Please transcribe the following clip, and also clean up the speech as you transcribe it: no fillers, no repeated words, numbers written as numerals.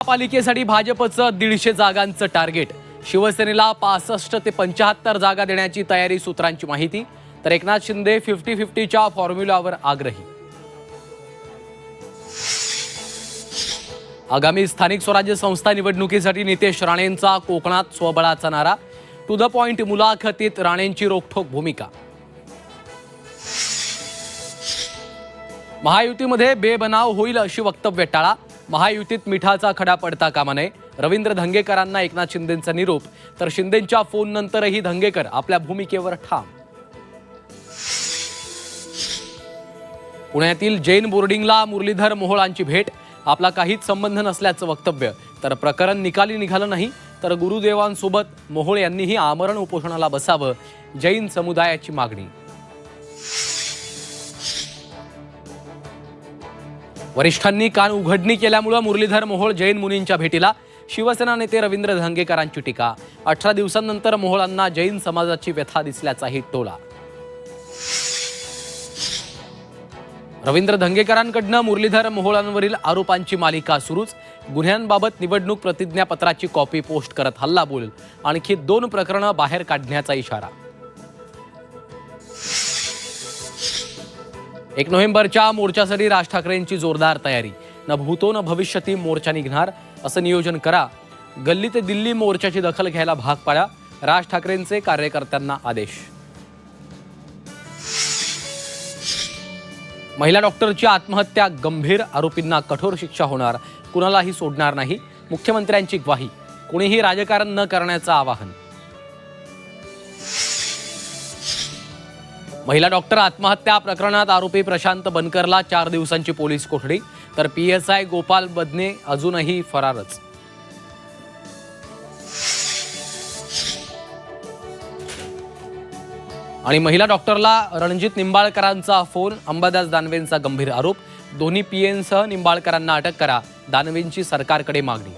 महापालिकेसाठी भाजपचं 150 जागांचं टार्गेट. शिवसेनेला 65 ते 75 जागा देण्याची तयारी सूत्रांची माहिती. तर एकनाथ शिंदे 50-50च्या फॉर्म्युलावर आग्रही. आगामी स्थानिक स्वराज्य संस्था निवडणुकीसाठी नितेश राणेंचा कोकणात स्वबळाचा नारा. टू द पॉइंट मुलाखतीत राणेंची रोखठोक भूमिका. महायुतीमध्ये बेबनाव होईल अशी वक्तव्य टाळा. महायुतीत मिठाचा खडा पडता कामा नये. रवींद्र धंगेकरांना एकनाथ शिंदेंचा निरोप. तर शिंदेंच्या फोननंतरही धंगेकर आपल्या भूमिकेवर ठाम. पुण्यातील जैन बोर्डिंगला मुरलीधर मोहोळांची भेट. आपला काहीच संबंध नसल्याचं वक्तव्य. तर प्रकरण निकाली निघालं नाही तर गुरुदेवांसोबत मोहोळ यांनीही आमरण उपोषणाला बसावं. जैन समुदायाची मागणी. वरिष्ठांनी कान उघडणी केल्यामुळे मुरलीधर मोहोळ जैन मुनींच्या भेटीला. शिवसेना नेते रवींद्र धंगेकरांची टीका. 18 दिवसांनंतर मोहोळांना जैन समाजाची व्यथा दिसल्याचाही टोला. रवींद्र धंगेकरांकडनं मुरलीधर मोहोळांवरील आरोपांची मालिका सुरूच. गुन्ह्यांबाबत निवडणूक प्रतिज्ञापत्राची कॉपी पोस्ट करत हल्लाबोल. आणखी 2 प्रकरणं बाहेर काढण्याचा इशारा. 1 नोव्हेंबरच्या मोर्चासाठी राज ठाकरेंची जोरदार तयारी. न भूतो न भविष्यती मोर्चा निघणार असं नियोजन करा. गल्ली ते दिल्ली मोर्चाची दखल घ्यायला भाग पाडा. राज ठाकरेंचे कार्यकर्त्यांना आदेश. महिला डॉक्टरची आत्महत्या गंभीर. आरोपींना कठोर शिक्षा होणार. कुणालाही सोडणार नाही. मुख्यमंत्र्यांची ग्वाही. कोणीही राजकारण न करण्याचं आवाहन. महिला डॉक्टर आत्महत्या प्रकरणात आरोपी प्रशांत बनकरला 4 दिवसांची पोलीस कोठडी. तर PSI गोपाल बदने अजूनही फरारच. आणि महिला डॉक्टरला रणजित निंबाळकरांचा फोन. अंबादास दानवेंचा गंभीर आरोप. दोन्ही PN सह निंबाळकरांना अटक करा. दानवेंची सरकारकडे मागणी.